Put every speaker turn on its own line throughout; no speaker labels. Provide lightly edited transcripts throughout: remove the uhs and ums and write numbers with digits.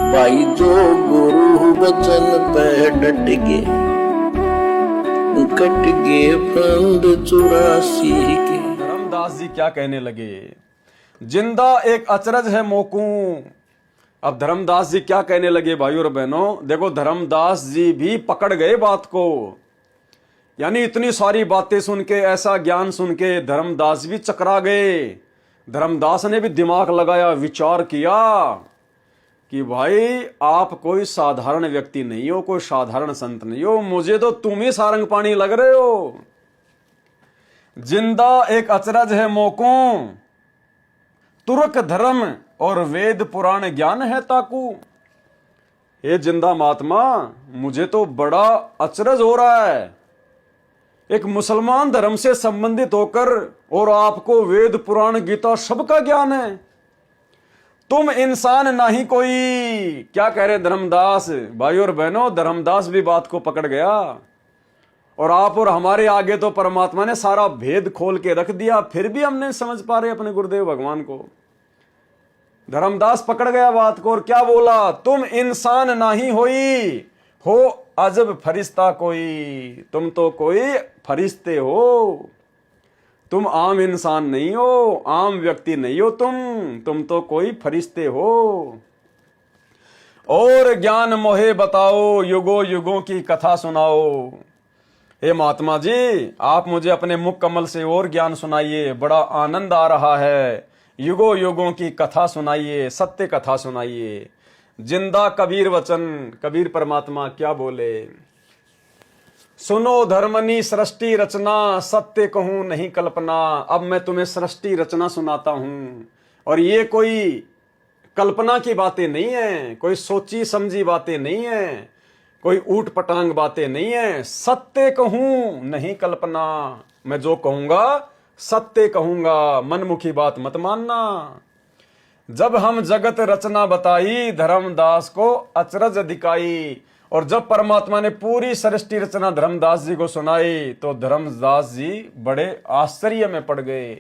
भाई जो गुरु वचन पे डट गए, कट गए फंद 84 के।
धर्मदास जी क्या कहने लगे, जिंदा एक अचरज है मोकू। अब धर्मदास जी क्या कहने लगे भाइयों और बहनों, देखो धर्मदास जी भी पकड़ गए बात को। यानी इतनी सारी बातें सुन के, ऐसा ज्ञान सुन के धर्मदास भी चकरा गए। धर्मदास ने भी दिमाग लगाया, विचार किया कि भाई आप कोई साधारण व्यक्ति नहीं हो, कोई साधारण संत नहीं हो, मुझे तो तुम ही सारंग पानी लग रहे हो। जिंदा एक अचरज है मोकू, तुर्क धर्म और वेद पुराण ज्ञान है ताकू। ये जिंदा महात्मा, मुझे तो बड़ा अचरज हो रहा है, एक मुसलमान धर्म से संबंधित होकर और आपको वेद पुराण गीता सबका ज्ञान है। तुम इंसान नहीं कोई। क्या कह रहे धर्मदास भाई और बहनों, धर्मदास भी बात को पकड़ गया। और आप और हमारे आगे तो परमात्मा ने सारा भेद खोल के रख दिया, फिर भी हम नहीं समझ पा रहे अपने गुरुदेव भगवान को। धर्मदास पकड़ गया बात को और क्या बोला, तुम इंसान नहीं होई, हो अजब फरिश्ता कोई। तुम तो कोई फरिश्ते हो, तुम आम इंसान नहीं हो, आम व्यक्ति नहीं हो, तुम तो कोई फरिश्ते हो। और ज्ञान मोहे बताओ, युगों युगों की कथा सुनाओ। हे महात्मा जी, आप मुझे अपने मुख कमल से और ज्ञान सुनाइए, बड़ा आनंद आ रहा है। युगों युगों की कथा सुनाइए, सत्य कथा सुनाइए। जिंदा कबीर वचन, कबीर परमात्मा क्या बोले, सुनो धर्मनी सृष्टि रचना, सत्य कहूं नहीं कल्पना। अब मैं तुम्हें सृष्टि रचना सुनाता हूं, और ये कोई कल्पना की बातें नहीं है, कोई सोची समझी बातें नहीं है, कोई ऊट पटांग बातें नहीं है। सत्य कहूं नहीं कल्पना, मैं जो कहूंगा सत्य कहूंगा, मनमुखी बात मत मानना। जब हम जगत रचना बताई, धर्मदास को अचरज दिखाई। और जब परमात्मा ने पूरी सृष्टि रचना धर्मदास जी को सुनाई, तो धर्मदास जी बड़े आश्चर्य में पड़ गए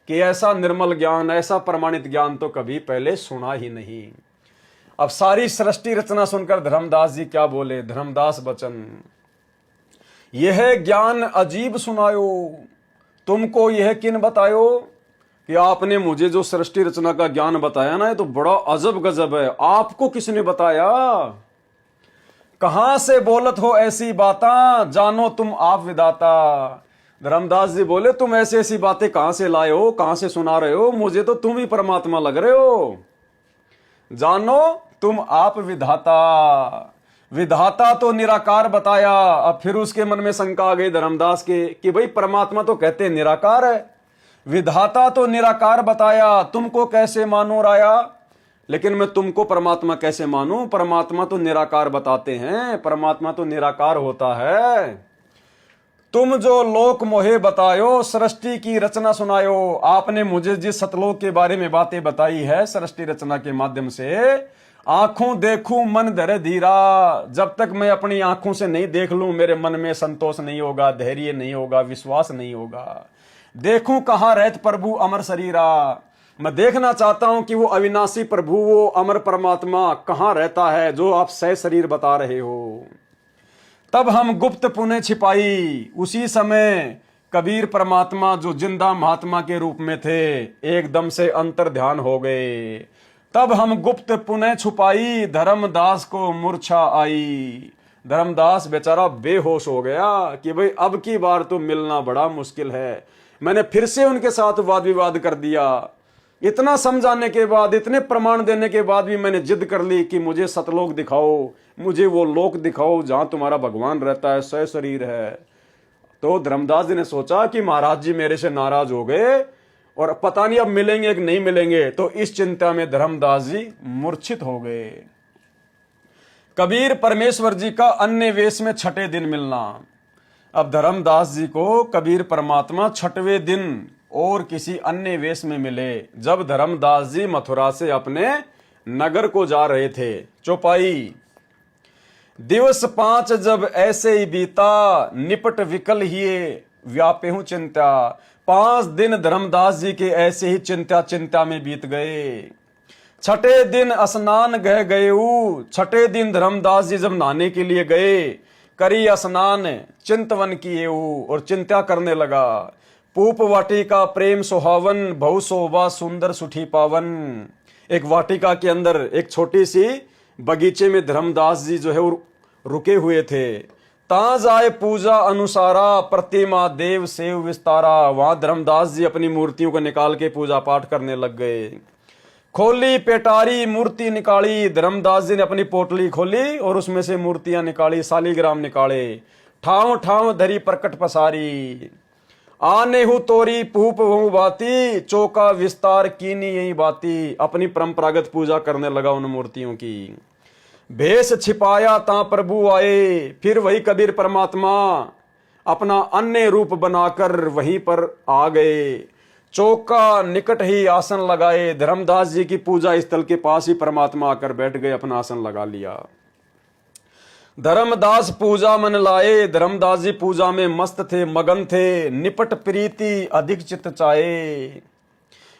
कि ऐसा निर्मल ज्ञान, ऐसा प्रमाणित ज्ञान तो कभी पहले सुना ही नहीं। अब सारी सृष्टि रचना सुनकर धर्मदास जी क्या बोले, धर्मदास बचन, यह ज्ञान अजीब सुनायो, तुमको यह किन बतायो कि आपने मुझे जो सृष्टि रचना का ज्ञान बताया ना, ये तो बड़ा अजब गजब है। आपको किसने बताया, कहां से बोलत हो ऐसी बातें, जानो तुम आप विदाता। धर्मदास जी बोले, तुम ऐसी ऐसी बातें कहां से लाए हो, कहां से सुना रहे हो, मुझे तो तुम ही परमात्मा लग रहे हो। जानो तुम आप विधाता। विधाता तो निराकार बताया। अब फिर उसके मन में शंका आ गई धर्मदास के कि भाई परमात्मा तो कहते निराकार है, विधाता तो निराकार बताया, तुमको कैसे मानूं राया। लेकिन मैं तुमको परमात्मा कैसे मानूं, परमात्मा तो निराकार बताते हैं, परमात्मा तो निराकार होता है। तुम जो लोक मोहे बतायो, सृष्टि की रचना सुनायो। आपने मुझे जिस सतलोक के बारे में बातें बताई है सृष्टि रचना के माध्यम से, आंखों देखूं मन धरे धीरा। जब तक मैं अपनी आंखों से नहीं देख लूं, मेरे मन में संतोष नहीं होगा, धैर्य नहीं होगा, विश्वास नहीं होगा। देखूं कहां रहत प्रभु अमर शरीरा, मैं देखना चाहता हूं कि वो अविनाशी प्रभु, वो अमर परमात्मा कहां रहता है जो आप सह शरीर बता रहे हो। तब हम गुप्त पुनः छिपाई। उसी समय कबीर परमात्मा जो जिंदा महात्मा के रूप में थे, एकदम से अंतर ध्यान हो गए। तब हम गुप्त पुनः छुपाई, धर्मदास को मूर्छा आई। धर्मदास बेचारा बेहोश हो गया कि भाई अब की बार तो मिलना बड़ा मुश्किल है। मैंने फिर से उनके साथ वाद विवाद कर दिया। इतना समझाने के बाद, इतने प्रमाण देने के बाद भी मैंने जिद कर ली कि मुझे सतलोक दिखाओ, मुझे वो लोक दिखाओ जहां तुम्हारा भगवान रहता है, सह शरीर है। तो धर्मदास जी ने सोचा कि महाराज जी मेरे से नाराज हो गए और पता नहीं अब मिलेंगे कि नहीं मिलेंगे। तो इस चिंता में धर्मदास जी मूर्छित हो गए। कबीर परमेश्वर जी का अन्य वेश में छठे दिन मिलना। अब धर्मदास जी को कबीर परमात्मा छठवें दिन और किसी अन्य वेश में मिले। जब धर्मदास जी मथुरा से अपने नगर को जा रहे थे। चौपाई, दिवस 5 जब ऐसे ही बीता, निपट विकल हिए व्यापे हूं चिंता। 5 दिन धर्मदास जी के ऐसे ही चिंता में बीत गए। छठे दिन स्नान गए। छठे दिन धर्मदास जी जब नहाने के लिए गए, करी स्नान चिंतवन किए और चिंता करने लगा। पूप वाटिका प्रेम सुहावन, बहु शोभा सुंदर सुठी पावन। एक वाटिका के अंदर एक छोटी सी बगीचे में धर्मदास जी जो है वो रुके हुए थे। ता जाए पूजा अनुसारा, प्रतिमा देव सेव विस्तारा। वहां धर्मदास जी अपनी मूर्तियों को निकाल के पूजा पाठ करने लग गए। खोली पेटारी मूर्ति निकाली, धर्मदास जी ने अपनी पोटली खोली और उसमें से मूर्तियां निकाली, शालीग्राम निकाले। ठाव ठाव धरी प्रकट पसारी, आने हु तोरी पूप हूं बाती, चौका विस्तार कीनी यही बाती। अपनी परंपरागत पूजा करने लगा उन मूर्तियों की। भेष छिपाया ता प्रभु आए, फिर वही कबीर परमात्मा अपना अन्य रूप बनाकर वहीं पर आ गए। चौका निकट ही आसन लगाए, धर्मदास जी की पूजा स्थल के पास ही परमात्मा आकर बैठ गए, अपना आसन लगा लिया। धर्मदास पूजा मन लाए, धर्मदास जी पूजा में मस्त थे, मगन थे। निपट प्रीति अधिक चित चाहे,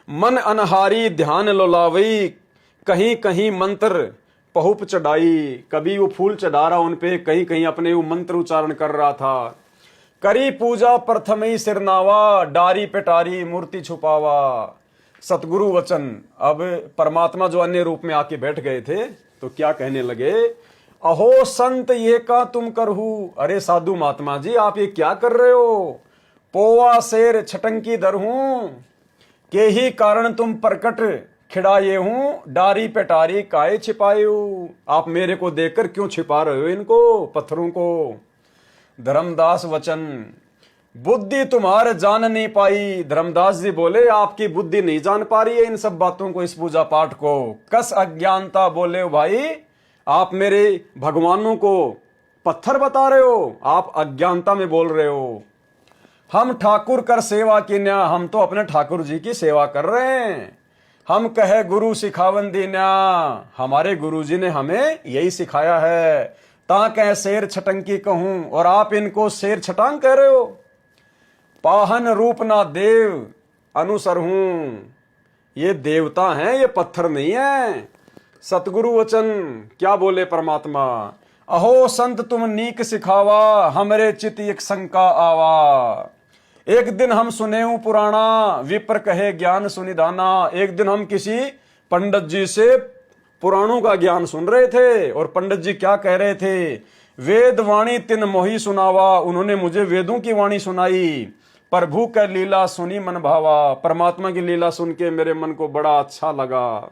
मन अनहारी ध्यान लोलावई। कहीं कहीं मंत्र पहुप चढ़ाई, कभी वो फूल चढ़ा रहा उन पे, कहीं कहीं अपने वो मंत्र उच्चारण कर रहा था। करी पूजा प्रथम ही सिरनावा, डारी पेटारी मूर्ति छुपावा। सतगुरु वचन। अब परमात्मा जो अन्य रूप में आके बैठ गए थे तो क्या कहने लगे, अहो संत ये का तुम करहू। अरे साधु महात्मा जी आप ये क्या कर रहे हो। पोवा शेर छटंकी दरहूं, के ही कारण तुम प्रकट खिड़ाए हूं, डारी पेटारी काहे छिपाए हो। आप मेरे को देखकर क्यों छिपा रहे हो इनको पत्थरों को। धर्मदास वचन। बुद्धि तुम्हारे जान नहीं पाई। धर्मदास जी बोले आपकी बुद्धि नहीं जान पा रही है इन सब बातों को, इस पूजा पाठ को। कस अज्ञानता बोले भाई, आप मेरे भगवानों को पत्थर बता रहे हो, आप अज्ञानता में बोल रहे हो। हम ठाकुर कर सेवा की न्या, हम तो अपने ठाकुर जी की सेवा कर रहे हैं। हम कहे गुरु सिखावन दीन्या, हमारे गुरु जी ने हमें यही सिखाया है। ता कह शेर छटंकी कहूं, और आप इनको शेर छटांग कह रहे हो। पाहन रूप ना देव अनुसर हूं, ये देवता हैं, ये पत्थर नहीं है। सतगुरु वचन। क्या बोले परमात्मा, अहो संत तुम नीक सिखावा, हमरे चित एक शंका आवा। एक दिन हम सुनेऊ पुराना, विप्र कहे ज्ञान सुनिधाना। एक दिन हम किसी पंडित जी से पुराणों का ज्ञान सुन रहे थे और पंडित जी क्या कह रहे थे, वेद वाणी तिन मोही सुनावा। उन्होंने मुझे वेदों की वाणी सुनाई। प्रभु का लीला सुनी मन भावा, परमात्मा की लीला सुन के मेरे मन को बड़ा अच्छा लगा।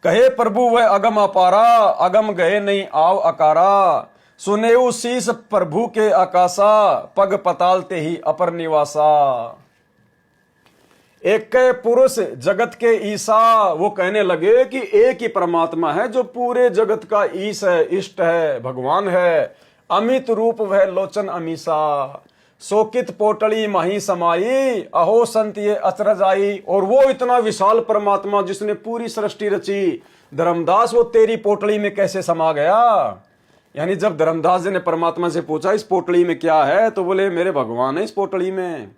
कहे प्रभु वह अगम अपारा, अगम गए नहीं आव अकारा। सुनेऊ शीस प्रभु के आकाशा, पग पतालते ही अपर निवासा। एक पुरुष जगत के ईसा, वो कहने लगे कि एक ही परमात्मा है जो पूरे जगत का ईश है, इष्ट है, भगवान है। अमित रूप वह लोचन अमीसा, शोकित पोटली माही समाई। अहो संत ये अचरज आई। और वो इतना विशाल परमात्मा जिसने पूरी सृष्टि रची, धर्मदास वो तेरी पोटली में कैसे समा गया। यानी जब धर्मदास जी ने परमात्मा से पूछा इस पोटली में क्या है, तो बोले मेरे भगवान है इस पोटली में।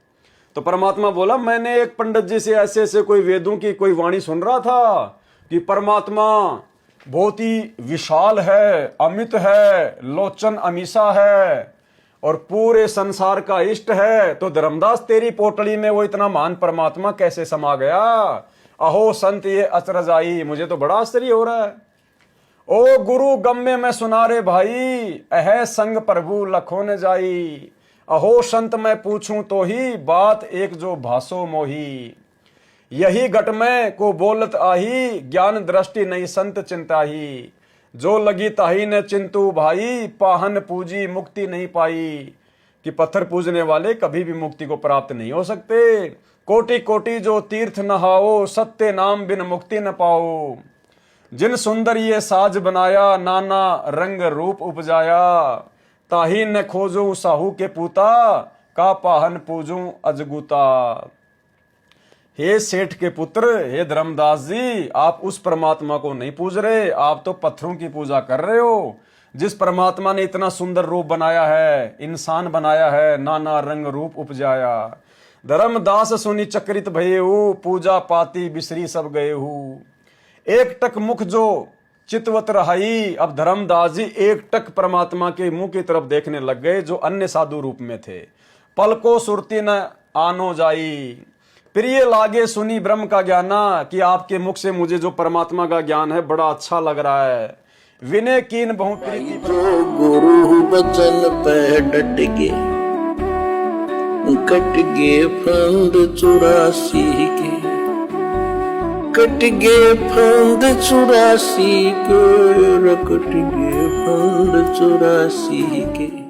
तो परमात्मा बोला मैंने एक पंडित जी से ऐसे ऐसे कोई वेदों की कोई वाणी सुन रहा था कि परमात्मा बहुत ही विशाल है, अमित है, लोचन अमीसा है और पूरे संसार का इष्ट है। तो धर्मदास तेरी पोटली में वो इतना महान परमात्मा कैसे समा गया। अहो संत ये अचरज आई, मुझे तो बड़ा आश्चर्य हो रहा है। ओ गुरु गम्य में सुना रे भाई, अह संग प्रभु लखो न जाई। अहो संत मैं पूछूं तो ही, बात एक जो भासो मोही। यही घट में को बोलत आही, ज्ञान दृष्टि नहीं संत चिंता ही। जो लगी ताही ने चिंतु भाई, पाहन पूजी मुक्ति नहीं पाई। कि पत्थर पूजने वाले कभी भी मुक्ति को प्राप्त नहीं हो सकते। कोटि कोटि जो तीर्थ नहाओ, सत्य नाम बिन मुक्ति न पाओ। जिन सुंदर ये साज बनाया, नाना रंग रूप उपजाया। ताही न खोजूं साहू के पूता, का पाहन पूजूं अजगुता। हे सेठ के पुत्र, हे धर्मदास जी, आप उस परमात्मा को नहीं पूज रहे, आप तो पत्थरों की पूजा कर रहे हो। जिस परमात्मा ने इतना सुंदर रूप बनाया है, इंसान बनाया है, नाना रंग रूप उपजाया। धर्मदास सुनी चक्रित भये हूँ, पूजा पाती बिसरी सब गए हूँ। एक टक मुख जो चितवत रहाई। अब धर्मदास जी एक टक परमात्मा के मुंह की तरफ देखने लग गए जो अन्य साधु रूप में थे। पल को सुरती न आनो जाई, प्रिय लागे सुनी ब्रह्म का ज्ञाना, कि आपके मुख से मुझे जो परमात्मा का ज्ञान है बड़ा अच्छा लग रहा है। विनय कीन बहु प्रीति,
जो गुरु बचन पे डट गे, कट गे फंद 84 के, कट गे फंद 84 के, कट गे फंद 84 के।